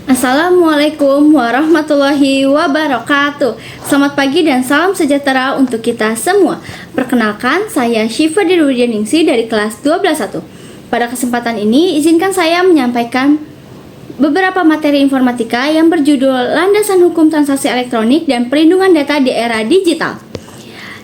Assalamualaikum warahmatullahi wabarakatuh. Selamat pagi dan salam sejahtera untuk kita semua. Perkenalkan, saya Syifa Dirwidianingsi dari kelas 12.1. Pada kesempatan ini, izinkan saya menyampaikan beberapa materi informatika yang berjudul Landasan Hukum Transaksi Elektronik dan Perlindungan Data di Era Digital.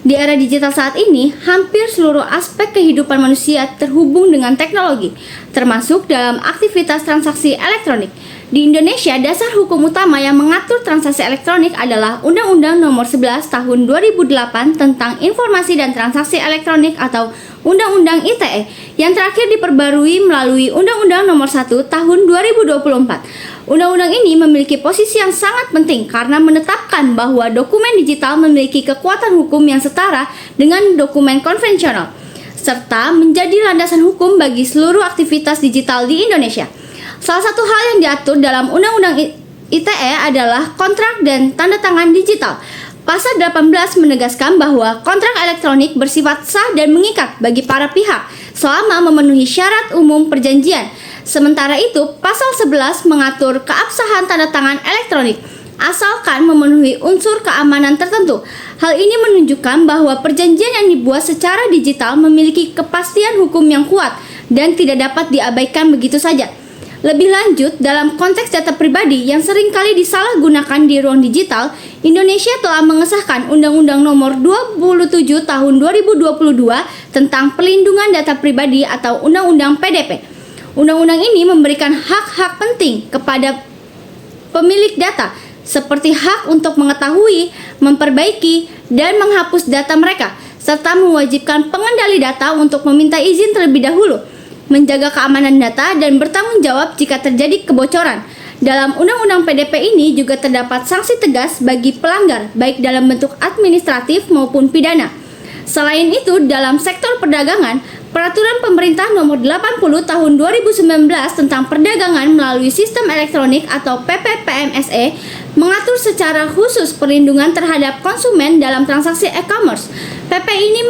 Di era digital saat ini, hampir seluruh aspek kehidupan manusia terhubung dengan teknologi, termasuk dalam aktivitas transaksi elektronik. Di Indonesia, dasar hukum utama yang mengatur transaksi elektronik adalah Undang-Undang Nomor 11 Tahun 2008 tentang Informasi dan Transaksi Elektronik atau Undang-Undang ITE yang terakhir diperbarui melalui Undang-Undang Nomor 1 Tahun 2024. Undang-undang ini memiliki posisi yang sangat penting karena menetapkan bahwa dokumen digital memiliki kekuatan hukum yang setara dengan dokumen konvensional, serta menjadi landasan hukum bagi seluruh aktivitas digital di Indonesia. Salah satu hal yang diatur dalam Undang-Undang ITE adalah kontrak dan tanda tangan digital. Pasal 18 menegaskan bahwa kontrak elektronik bersifat sah dan mengikat bagi para pihak selama memenuhi syarat umum perjanjian. Sementara itu, pasal 11 mengatur keabsahan tanda tangan elektronik asalkan memenuhi unsur keamanan tertentu. Hal ini menunjukkan bahwa perjanjian yang dibuat secara digital memiliki kepastian hukum yang kuat dan tidak dapat diabaikan begitu saja. Lebih lanjut, dalam konteks data pribadi yang seringkali disalahgunakan di ruang digital, Indonesia telah mengesahkan Undang-Undang Nomor 27 Tahun 2022 tentang Perlindungan Data Pribadi atau Undang-Undang PDP. Undang-undang ini memberikan hak-hak penting kepada pemilik data, seperti hak untuk mengetahui, memperbaiki, dan menghapus data mereka, serta mewajibkan pengendali data untuk meminta izin terlebih dahulu, menjaga keamanan data, dan bertanggung jawab jika terjadi kebocoran. Dalam Undang-Undang PDP ini juga terdapat sanksi tegas bagi pelanggar, baik dalam bentuk administratif maupun pidana. Selain itu, dalam sektor perdagangan, Peraturan Pemerintah Nomor 80 Tahun 2019 tentang Perdagangan melalui Sistem Elektronik atau PPPMSE mengatur secara khusus perlindungan terhadap konsumen dalam transaksi e-commerce. PP ini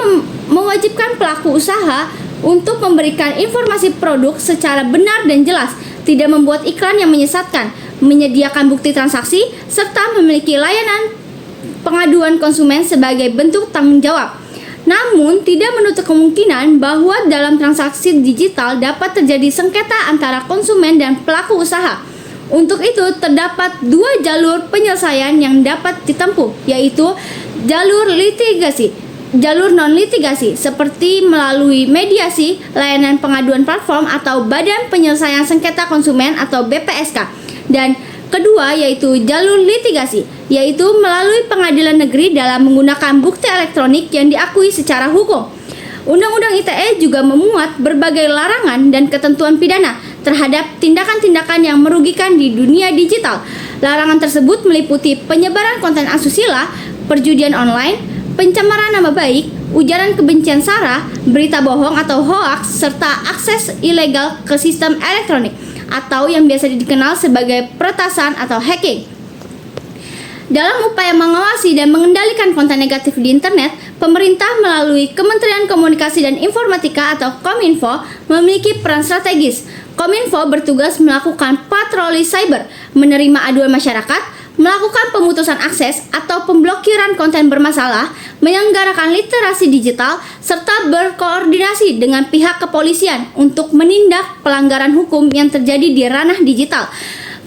mewajibkan pelaku usaha untuk memberikan informasi produk secara benar dan jelas, tidak membuat iklan yang menyesatkan, menyediakan bukti transaksi, serta memiliki layanan pengaduan konsumen sebagai bentuk tanggung jawab. Namun, tidak menutup kemungkinan bahwa dalam transaksi digital dapat terjadi sengketa antara konsumen dan pelaku usaha. Untuk itu, terdapat dua jalur penyelesaian yang dapat ditempuh, yaitu jalur litigasi, jalur non-litigasi, seperti melalui mediasi, layanan pengaduan platform atau Badan Penyelesaian Sengketa Konsumen atau BPSK. Dan kedua yaitu jalur litigasi, yaitu melalui pengadilan negeri dalam menggunakan bukti elektronik yang diakui secara hukum. Undang-Undang ITE juga memuat berbagai larangan dan ketentuan pidana terhadap tindakan-tindakan yang merugikan di dunia digital. Larangan tersebut meliputi penyebaran konten asusila, perjudian online, pencemaran nama baik, ujaran kebencian sara, berita bohong atau hoaks, serta akses ilegal ke sistem elektronik atau yang biasa dikenal sebagai peretasan atau hacking. Dalam upaya mengawasi dan mengendalikan konten negatif di internet, pemerintah melalui Kementerian Komunikasi dan Informatika atau Kominfo memiliki peran strategis. Kominfo bertugas melakukan patroli cyber, menerima aduan masyarakat, melakukan pemutusan akses atau pemblokiran konten bermasalah, menyelenggarakan literasi digital, serta berkoordinasi dengan pihak kepolisian untuk menindak pelanggaran hukum yang terjadi di ranah digital.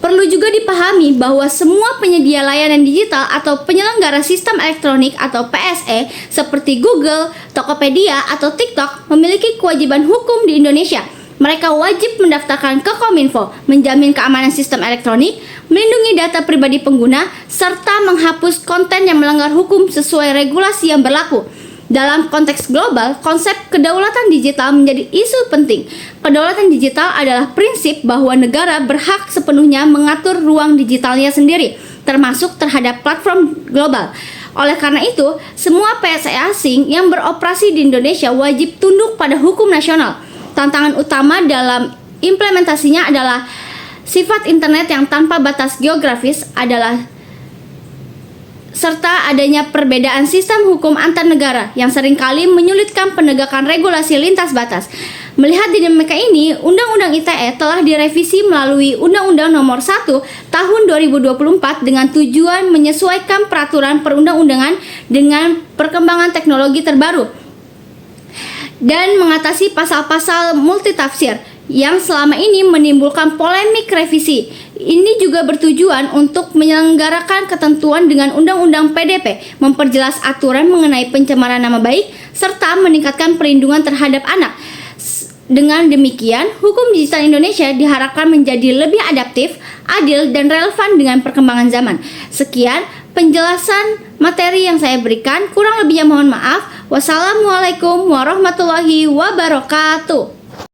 Perlu juga dipahami bahwa semua penyedia layanan digital atau penyelenggara sistem elektronik atau PSE seperti Google, Tokopedia, atau TikTok memiliki kewajiban hukum di Indonesia. Mereka wajib mendaftarkan ke Kominfo, menjamin keamanan sistem elektronik, melindungi data pribadi pengguna, serta menghapus konten yang melanggar hukum sesuai regulasi yang berlaku. Dalam konteks global, konsep kedaulatan digital menjadi isu penting. Kedaulatan digital adalah prinsip bahwa negara berhak sepenuhnya mengatur ruang digitalnya sendiri, termasuk terhadap platform global. Oleh karena itu, semua PSE asing yang beroperasi di Indonesia wajib tunduk pada hukum nasional. Tantangan utama dalam implementasinya adalah sifat internet yang tanpa batas geografis adalah serta adanya perbedaan sistem hukum antar negara yang seringkali menyulitkan penegakan regulasi lintas batas. Melihat dinamika ini, Undang-Undang ITE telah direvisi melalui Undang-Undang Nomor 1 Tahun 2024 dengan tujuan menyesuaikan peraturan perundang-undangan dengan perkembangan teknologi terbaru dan mengatasi pasal-pasal multitafsir yang selama ini menimbulkan polemik revisi. Ini juga bertujuan untuk menyelenggarakan ketentuan dengan Undang-Undang PDP, memperjelas aturan mengenai pencemaran nama baik, serta meningkatkan perlindungan terhadap anak. Dengan demikian, hukum digital Indonesia diharapkan menjadi lebih adaptif, adil, dan relevan dengan perkembangan zaman. Sekian penjelasan materi yang saya berikan, kurang lebihnya mohon maaf. Wassalamualaikum warahmatullahi wabarakatuh.